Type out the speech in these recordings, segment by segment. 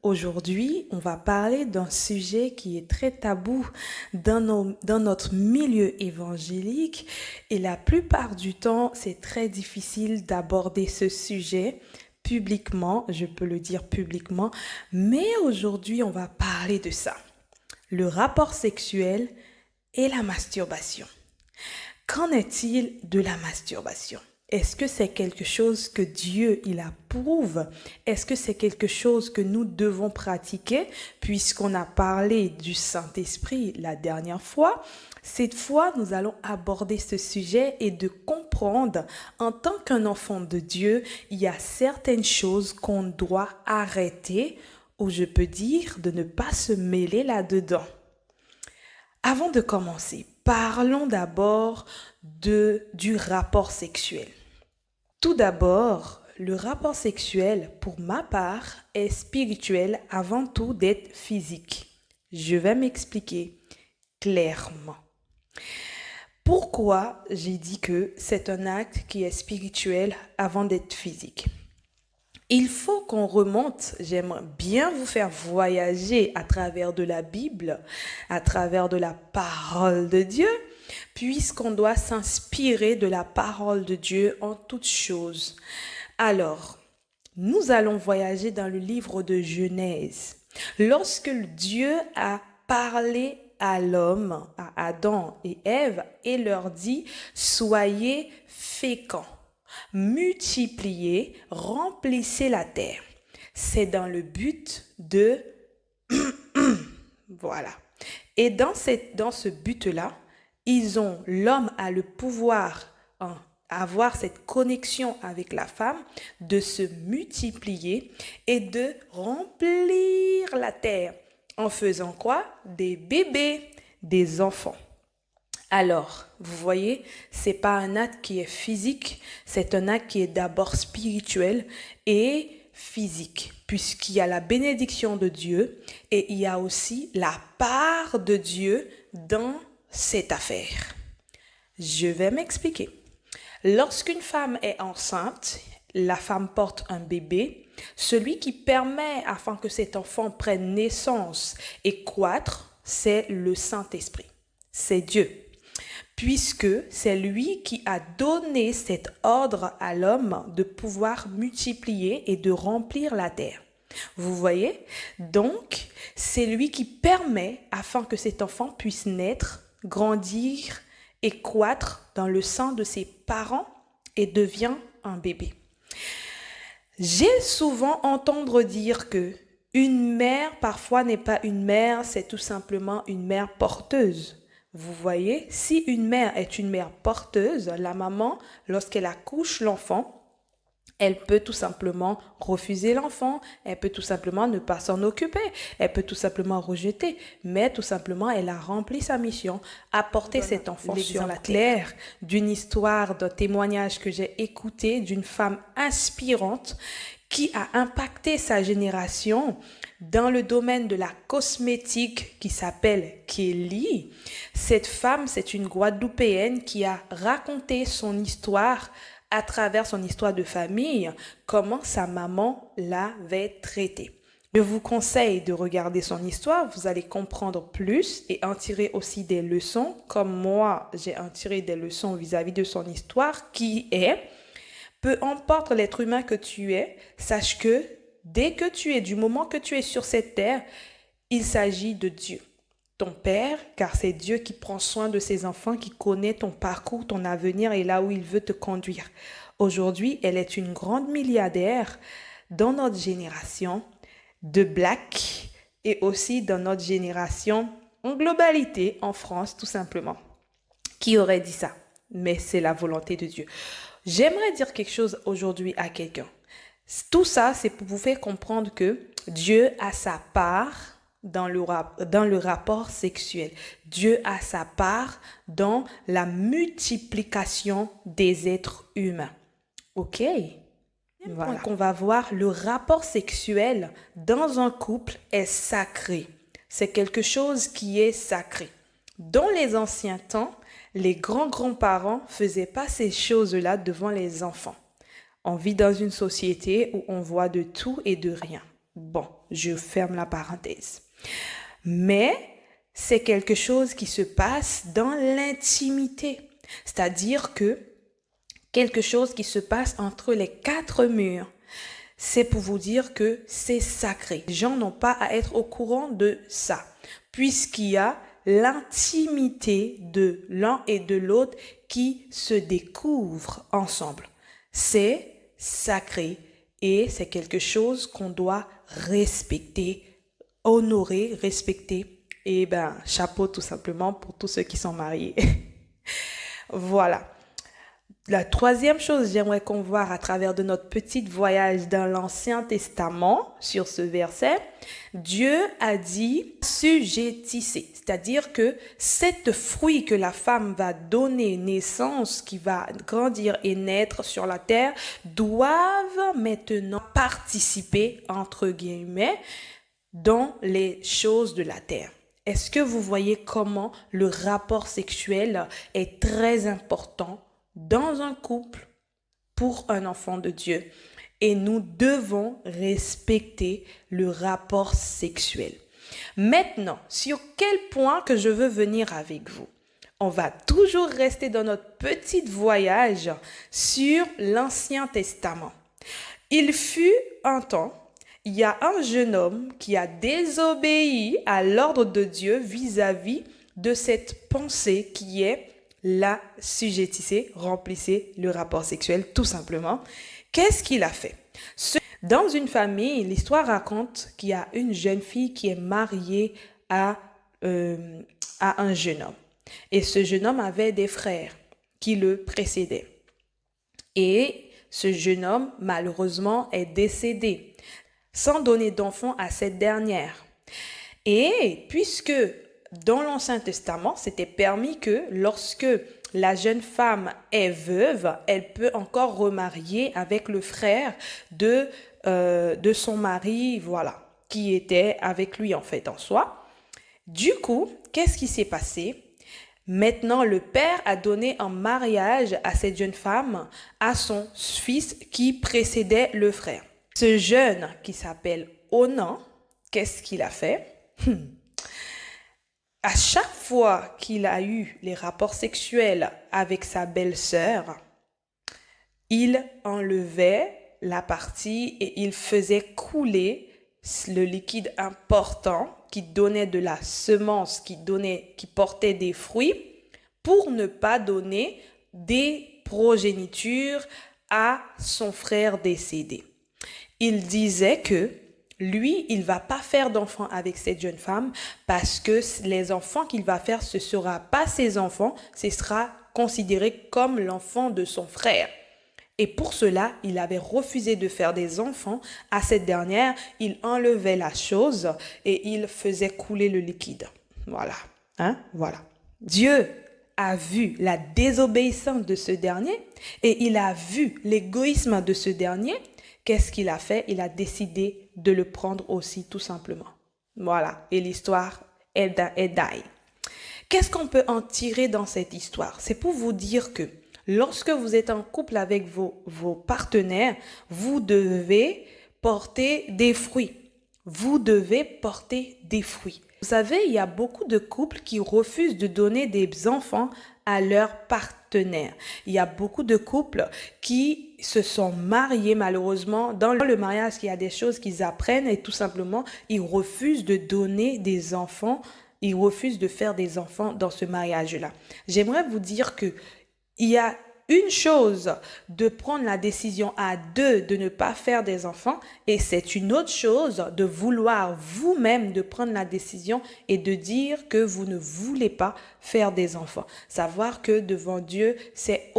Aujourd'hui, on va parler d'un sujet qui est très tabou dans notre milieu évangélique et la plupart du temps, c'est très difficile d'aborder ce sujet publiquement, je peux le dire publiquement, mais aujourd'hui, on va parler de ça, le rapport sexuel et la masturbation. Qu'en est-il de la masturbation? Est-ce que c'est quelque chose que Dieu il approuve? Est-ce que c'est quelque chose que nous devons pratiquer? Puisqu'on a parlé du Saint-Esprit la dernière fois, cette fois nous allons aborder ce sujet et de comprendre en tant qu'un enfant de Dieu, il y a certaines choses qu'on doit arrêter ou je peux dire de ne pas se mêler là-dedans. Avant de commencer, parlons d'abord du rapport sexuel. Tout d'abord, le rapport sexuel, pour ma part, est spirituel avant tout d'être physique. Je vais m'expliquer clairement. Pourquoi j'ai dit que c'est un acte qui est spirituel avant d'être physique? Il faut qu'on remonte, j'aimerais bien vous faire voyager à travers de la Bible, à travers de la parole de Dieu, puisqu'on doit s'inspirer de la parole de Dieu en toutes choses. Alors, nous allons voyager dans le livre de Genèse. Lorsque Dieu a parlé à l'homme, à Adam et Ève, et leur dit, soyez féconds. Multipliez, remplissez la terre. C'est dans le but de... Voilà. Et dans ce but-là, l'homme a le pouvoir, avoir cette connexion avec la femme, de se multiplier et de remplir la terre. En faisant quoi? Des bébés, des enfants. Alors, vous voyez, c'est pas un acte qui est physique, c'est un acte qui est d'abord spirituel et physique, puisqu'il y a la bénédiction de Dieu et il y a aussi la part de Dieu dans cette affaire. Je vais m'expliquer. Lorsqu'une femme est enceinte, la femme porte un bébé, celui qui permet afin que cet enfant prenne naissance et croître, c'est le Saint-Esprit, c'est Dieu. Puisque c'est lui qui a donné cet ordre à l'homme de pouvoir multiplier et de remplir la terre. Vous voyez? Donc, c'est lui qui permet afin que cet enfant puisse naître, grandir et croître dans le sein de ses parents et devient un bébé. J'ai souvent entendu dire que une mère parfois n'est pas une mère, c'est tout simplement une mère porteuse. Vous voyez, si une mère est une mère porteuse, la maman, lorsqu'elle accouche l'enfant, elle peut tout simplement refuser l'enfant, elle peut tout simplement ne pas s'en occuper, elle peut tout simplement rejeter, mais tout simplement elle a rempli sa mission, apporter cet enfant sur la terre d'une histoire, d'un témoignage que j'ai écouté d'une femme inspirante qui a impacté sa génération dans le domaine de la cosmétique qui s'appelle Kelly. Cette femme, c'est une Guadeloupéenne qui a raconté son histoire à travers son histoire de famille, comment sa maman l'avait traitée. Je vous conseille de regarder son histoire, vous allez comprendre plus et en tirer aussi des leçons, comme moi j'ai en tiré des leçons vis-à-vis de son histoire qui est, peu importe l'être humain que tu es, sache que dès que tu es, du moment que tu es sur cette terre, il s'agit de Dieu. Ton Père, car c'est Dieu qui prend soin de ses enfants, qui connaît ton parcours, ton avenir et là où il veut te conduire. Aujourd'hui, elle est une grande milliardaire dans notre génération de Black et aussi dans notre génération en globalité, en France tout simplement. Qui aurait dit ça? Mais c'est la volonté de Dieu. J'aimerais dire quelque chose aujourd'hui à quelqu'un. Tout ça, c'est pour vous faire comprendre que Dieu a sa part dans le rapport sexuel. Dieu a sa part dans la multiplication des êtres humains. OK? Voilà. Donc, on va voir le rapport sexuel dans un couple est sacré. C'est quelque chose qui est sacré. Dans les anciens temps, les grands-grands-parents ne faisaient pas ces choses-là devant les enfants. On vit dans une société où on voit de tout et de rien. Bon, je ferme la parenthèse. Mais c'est quelque chose qui se passe dans l'intimité. C'est-à-dire que quelque chose qui se passe entre les quatre murs. C'est pour vous dire que c'est sacré. Les gens n'ont pas à être au courant de ça, puisqu'il y a l'intimité de l'un et de l'autre qui se découvrent ensemble. C'est sacré et c'est quelque chose qu'on doit respecter, honorer, respecter. Et chapeau tout simplement pour tous ceux qui sont mariés. Voilà. La troisième chose, j'aimerais qu'on voit à travers de notre petit voyage dans l'Ancien Testament sur ce verset, Dieu a dit sujettissez, c'est-à-dire que cet fruit que la femme va donner naissance, qui va grandir et naître sur la terre, doivent maintenant participer, entre guillemets, dans les choses de la terre. Est-ce que vous voyez comment le rapport sexuel est très important dans un couple pour un enfant de Dieu? Et nous devons respecter le rapport sexuel. Maintenant, sur quel point que je veux venir avec vous? On va toujours rester dans notre petit voyage sur l'Ancien Testament. Il fut un temps, il y a un jeune homme qui a désobéi à l'ordre de Dieu vis-à-vis de cette pensée qui est la sujettissez, remplissez le rapport sexuel, tout simplement. Qu'est-ce qu'il a fait? Dans une famille, l'histoire raconte qu'il y a une jeune fille qui est mariée à un jeune homme. Et ce jeune homme avait des frères qui le précédaient. Et ce jeune homme, malheureusement, est décédé sans donner d'enfant à cette dernière. Et puisque dans l'Ancien Testament, c'était permis que lorsque la jeune femme est veuve, elle peut encore remarier avec le frère de son mari, voilà, qui était avec lui en fait en soi. Du coup, qu'est-ce qui s'est passé? Maintenant, le père a donné en mariage à cette jeune femme à son fils qui précédait le frère. Ce jeune qui s'appelle Onan, qu'est-ce qu'il a fait? À chaque fois qu'il a eu les rapports sexuels avec sa belle-sœur, il enlevait la partie et il faisait couler le liquide important qui donnait de la semence, qui portait des fruits, pour ne pas donner des progénitures à son frère décédé. Il disait que lui, il va pas faire d'enfants avec cette jeune femme parce que les enfants qu'il va faire, ce sera pas ses enfants, ce sera considéré comme l'enfant de son frère. Et pour cela, il avait refusé de faire des enfants à cette dernière. Il enlevait la chose et il faisait couler le liquide. Voilà. Voilà. Dieu a vu la désobéissance de ce dernier et il a vu l'égoïsme de ce dernier. Qu'est-ce qu'il a fait? Il a décidé de le prendre aussi, tout simplement. Voilà. Et l'histoire est d'aille. Qu'est-ce qu'on peut en tirer dans cette histoire? C'est pour vous dire que lorsque vous êtes en couple avec vos partenaires, vous devez porter des fruits. Vous devez porter des fruits. Vous savez, il y a beaucoup de couples qui refusent de donner des enfants à leurs partenaires. Il y a beaucoup de couples qui se sont mariés malheureusement. Dans le mariage, il y a des choses qu'ils apprennent et tout simplement, ils refusent de donner des enfants. Ils refusent de faire des enfants dans ce mariage-là. J'aimerais vous dire que il y a une chose de prendre la décision à deux de ne pas faire des enfants et c'est une autre chose de vouloir vous-même de prendre la décision et de dire que vous ne voulez pas faire des enfants. Savoir que devant Dieu, c'est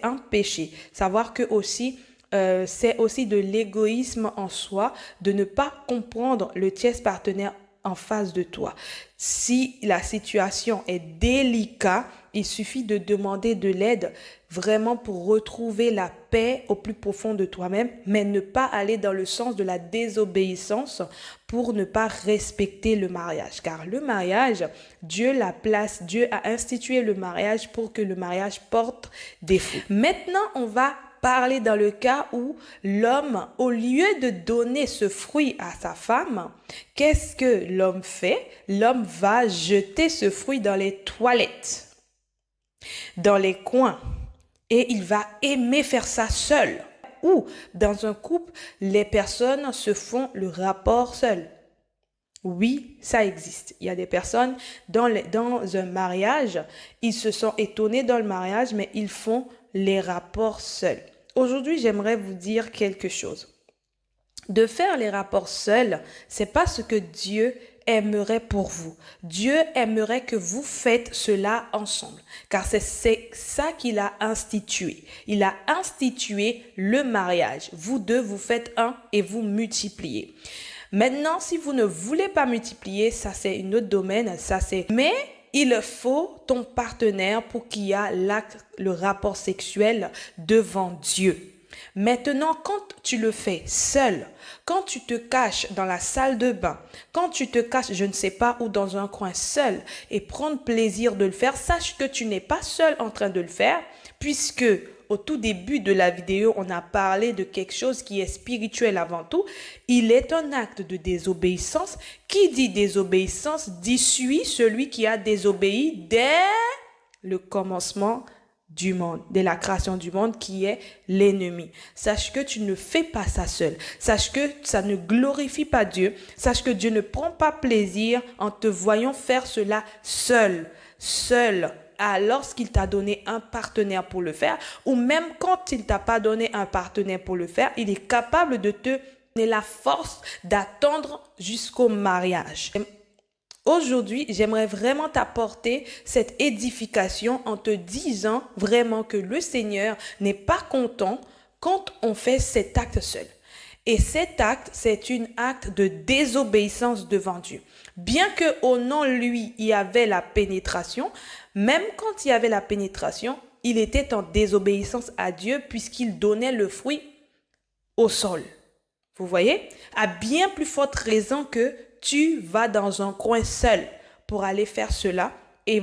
un péché. Savoir que aussi c'est aussi de l'égoïsme en soi de ne pas comprendre le tiers partenaire en face de toi. Si la situation est délicate, il suffit de demander de l'aide vraiment pour retrouver la paix au plus profond de toi-même, mais ne pas aller dans le sens de la désobéissance pour ne pas respecter le mariage. Car le mariage, Dieu a institué le mariage pour que le mariage porte des fruits. Maintenant, on va parler dans le cas où l'homme, au lieu de donner ce fruit à sa femme, qu'est-ce que l'homme fait? L'homme va jeter ce fruit dans les toilettes, dans les coins, et il va aimer faire ça seul. Ou dans un couple, les personnes se font le rapport seul. Oui, ça existe. Il y a des personnes dans un mariage, ils se sont étonnés dans le mariage, mais ils font les rapports seuls. Aujourd'hui, j'aimerais vous dire quelque chose. De faire les rapports seuls, c'est pas ce que Dieu aimerait pour vous. Dieu aimerait que vous faites cela ensemble, car c'est ça qu'il a institué. Il a institué le mariage. Vous deux, vous faites un et vous multipliez. Maintenant, si vous ne voulez pas multiplier, ça c'est un autre domaine, mais il faut ton partenaire pour qu'il y ait le rapport sexuel devant Dieu. Maintenant, quand tu le fais seul, quand tu te caches dans la salle de bain, quand tu te caches, je ne sais pas où, dans un coin seul et prendre plaisir de le faire, sache que tu n'es pas seul en train de le faire, puisque au tout début de la vidéo, on a parlé de quelque chose qui est spirituel avant tout. Il est un acte de désobéissance. Qui dit désobéissance dit suit celui qui a désobéi dès le commencement du monde, de la création du monde, qui est l'ennemi. Sache que tu ne fais pas ça seul. Sache que ça ne glorifie pas Dieu. Sache que Dieu ne prend pas plaisir en te voyant faire cela seul. Lorsqu'il t'a donné un partenaire pour le faire, ou même quand il t'a pas donné un partenaire pour le faire, il est capable de te donner la force d'attendre jusqu'au mariage. Aujourd'hui, j'aimerais vraiment t'apporter cette édification en te disant vraiment que le Seigneur n'est pas content quand on fait cet acte seul. Et cet acte, c'est un acte de désobéissance devant Dieu. Bien que au nom lui, il y avait la pénétration, même quand il y avait la pénétration, il était en désobéissance à Dieu puisqu'il donnait le fruit au sol. Vous voyez? À bien plus forte raison que tu vas dans un coin seul pour aller faire cela,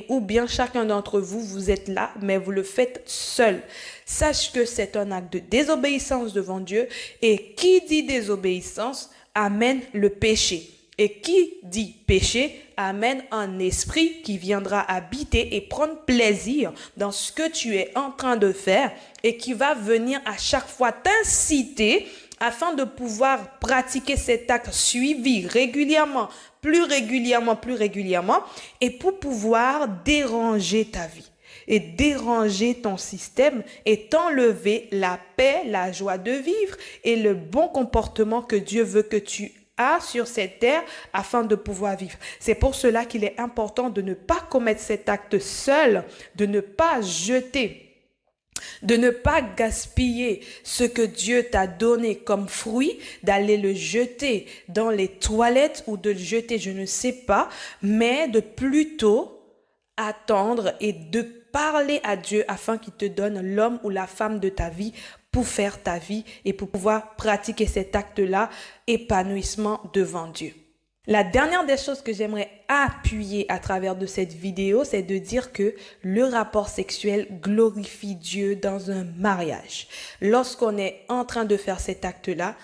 ou bien chacun d'entre vous, vous êtes là, mais vous le faites seul. Sache que c'est un acte de désobéissance devant Dieu, et qui dit désobéissance amène le péché. Et qui dit péché amène un esprit qui viendra habiter et prendre plaisir dans ce que tu es en train de faire et qui va venir à chaque fois t'inciter afin de pouvoir pratiquer cet acte suivi régulièrement, plus régulièrement, et pour pouvoir déranger ta vie et déranger ton système et t'enlever la paix, la joie de vivre et le bon comportement que Dieu veut que tu aies sur cette terre afin de pouvoir vivre. C'est pour cela qu'il est important de ne pas commettre cet acte seul, de ne pas jeter, de ne pas gaspiller ce que Dieu t'a donné comme fruit, d'aller le jeter dans les toilettes ou de le jeter, je ne sais pas, mais de plutôt attendre et de parler à Dieu afin qu'il te donne l'homme ou la femme de ta vie pour faire ta vie et pour pouvoir pratiquer cet acte-là, épanouissement devant Dieu. La dernière des choses que j'aimerais appuyer à travers de cette vidéo, c'est de dire que le rapport sexuel glorifie Dieu dans un mariage. Lorsqu'on est en train de faire cet acte-là,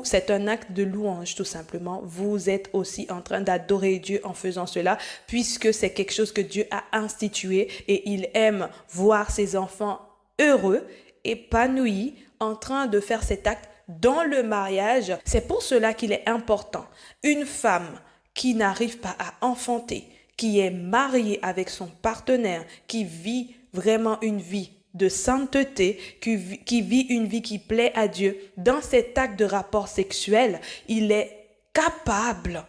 c'est un acte de louange tout simplement. Vous êtes aussi en train d'adorer Dieu en faisant cela, puisque c'est quelque chose que Dieu a institué et il aime voir ses enfants heureux, épanouis, en train de faire cet acte dans le mariage. C'est pour cela qu'il est important. Une femme qui n'arrive pas à enfanter, qui est mariée avec son partenaire, qui vit vraiment une vie de sainteté, qui vit une vie qui plaît à Dieu, dans cet acte de rapport sexuel, il est capable.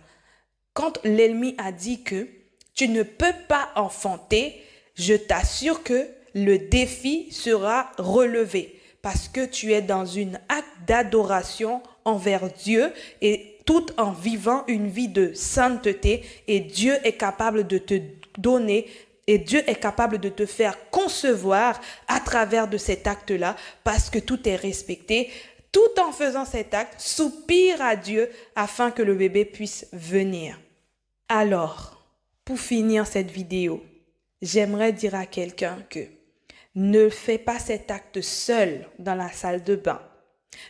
Quand l'ennemi a dit que tu ne peux pas enfanter, je t'assure que le défi sera relevé. Parce que tu es dans un acte d'adoration envers Dieu et tout en vivant une vie de sainteté, et Dieu est capable de te donner et Dieu est capable de te faire concevoir à travers de cet acte-là, parce que tout est respecté. Tout en faisant cet acte, soupire à Dieu afin que le bébé puisse venir. Alors, pour finir cette vidéo, j'aimerais dire à quelqu'un que Ne fais pas cet acte seul dans la salle de bain.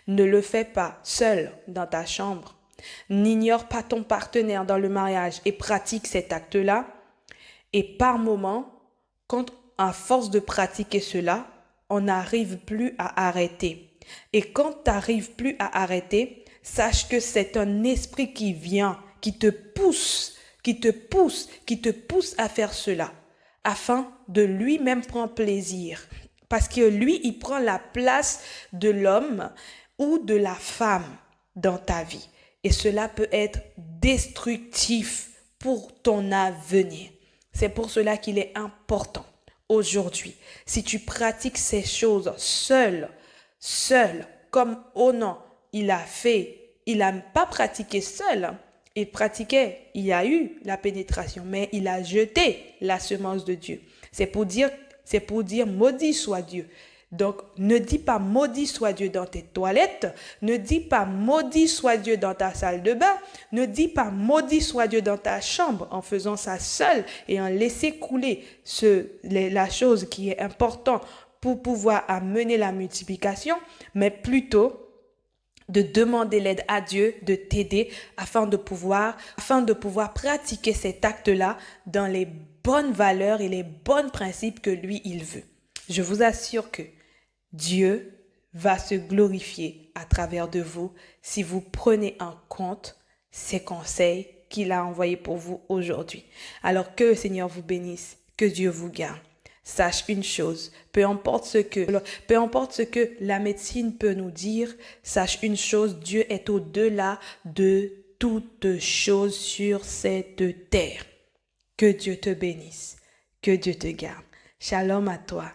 Ne le fais pas seul dans ta chambre. N'ignore pas ton partenaire dans le mariage et pratique cet acte-là. Et par moment, quand à force de pratiquer cela, on n'arrive plus à arrêter. Et quand tu n'arrives plus à arrêter, sache que c'est un esprit qui vient, qui te pousse à faire cela, afin de lui-même prendre plaisir. Parce que lui, il prend la place de l'homme ou de la femme dans ta vie. Et cela peut être destructif pour ton avenir. C'est pour cela qu'il est important aujourd'hui, si tu pratiques ces choses seul, comme Onan, il n'a pas pratiqué seul, il pratiquait, il y a eu la pénétration, mais il a jeté la semence de Dieu. C'est pour dire maudit soit Dieu. Donc, ne dis pas maudit soit Dieu dans tes toilettes, ne dis pas maudit soit Dieu dans ta salle de bain, ne dis pas maudit soit Dieu dans ta chambre en faisant ça seul et en laissant couler la chose qui est importante pour pouvoir amener la multiplication, mais plutôt de demander l'aide à Dieu de t'aider afin de pouvoir pratiquer cet acte-là dans les bonnes valeurs et les bons principes que lui, il veut. Je vous assure que Dieu va se glorifier à travers de vous si vous prenez en compte ces conseils qu'il a envoyés pour vous aujourd'hui. Alors que le Seigneur vous bénisse, que Dieu vous garde. Sache une chose, peu importe ce que la médecine peut nous dire, sache une chose, Dieu est au-delà de toute chose sur cette terre. Que Dieu te bénisse, que Dieu te garde. Shalom à toi.